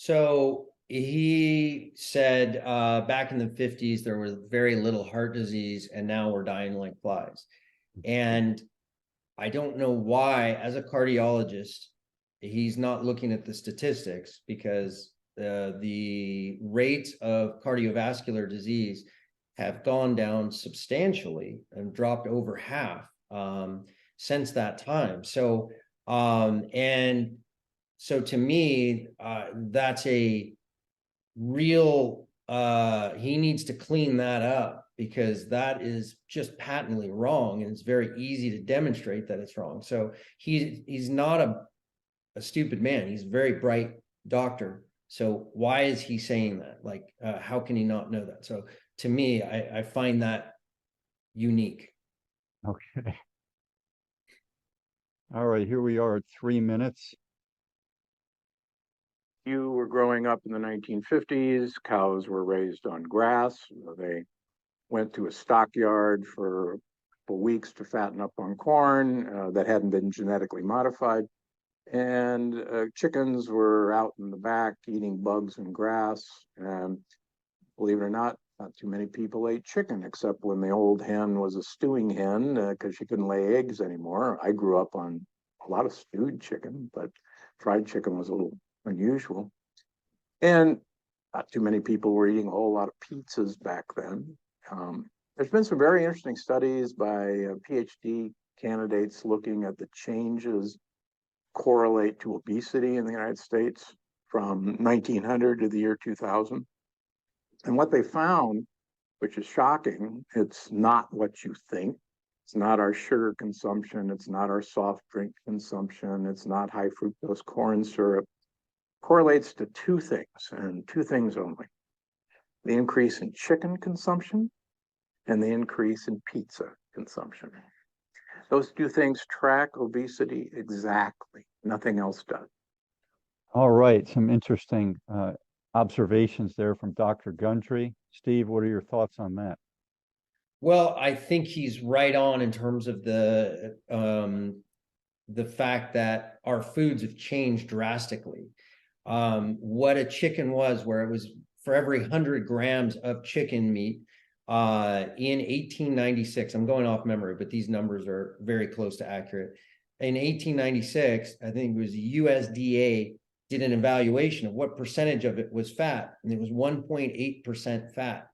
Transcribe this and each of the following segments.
So he said back in the 50s, there was very little heart disease, and now we're dying like flies. And I don't know why, as a cardiologist, he's not looking at the statistics, because the rates of cardiovascular disease have gone down substantially and dropped over half since that time. And so to me, that's a real, he needs to clean that up, because that is just patently wrong, and it's very easy to demonstrate that it's wrong. So he's not a stupid man. He's a very bright doctor. So why is he saying that? Like, how can he not know that? So to me, I find that unique. Okay. All right, here we are at 3 minutes. You were growing up in the 1950s. Cows were raised on grass. They went to a stockyard for weeks to fatten up on corn that hadn't been genetically modified. And chickens were out in the back eating bugs and grass. And believe it or not too many people ate chicken, except when the old hen was a stewing hen because she couldn't lay eggs anymore. I grew up on a lot of stewed chicken, but fried chicken was a little unusual. And not too many people were eating a whole lot of pizzas back then. There's been some very interesting studies by PhD candidates looking at the changes correlate to obesity in the United States from 1900 to the year 2000. And what they found, which is shocking, it's not what you think. It's not our sugar consumption. It's not our soft drink consumption. It's not high fructose corn syrup. Correlates to two things, and two things only: the increase in chicken consumption and the increase in pizza consumption. Those two things track obesity exactly. Nothing else does. All right, some interesting observations there from Dr. Gundry. Steve, what are your thoughts on that? Well, I think he's right on in terms of the fact that our foods have changed drastically. What a chicken was, where it was for every 100 grams of chicken meat in 1896, I'm going off memory, but these numbers are very close to accurate. In 1896, I think it was USDA did an evaluation of what percentage of it was fat, and it was 1.8% fat.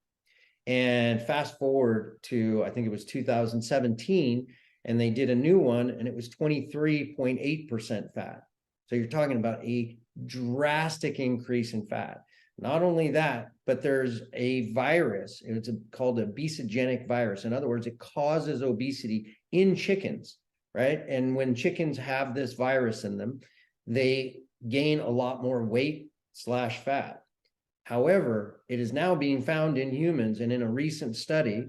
And fast forward to, I think it was 2017, and they did a new one, and it was 23.8% fat. So you're talking about a drastic increase in fat. Not only that, but there's a virus. It's called a obesogenic virus. In other words, it causes obesity in chickens, right? And when chickens have this virus in them, they gain a lot more weight / fat. However, it is now being found in humans, and in a recent study,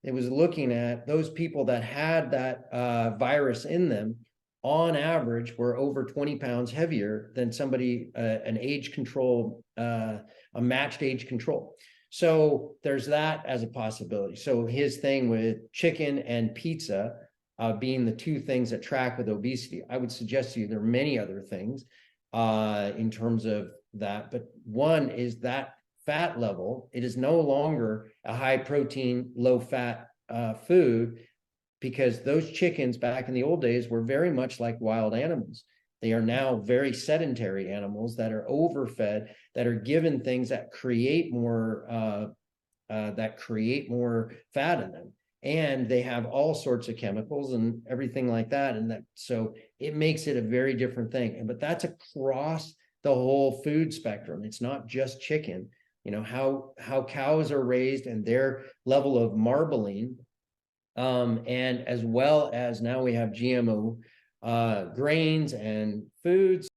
it was looking at those people that had that virus in them, on average, were over 20 pounds heavier than somebody, an age control, a matched age control. So there's that as a possibility. So his thing with chicken and pizza being the two things that track with obesity, I would suggest to you there are many other things in terms of that. But one is that fat level. It is no longer a high protein, low fat food, because those chickens back in the old days were very much like wild animals. They are now very sedentary animals that are overfed, that are given things that create more fat in them. And they have all sorts of chemicals and everything like that. And that, so it makes it a very different thing. But that's across the whole food spectrum. It's not just chicken. You know, how cows are raised and their level of marbling, and as well as now we have GMO grains and foods.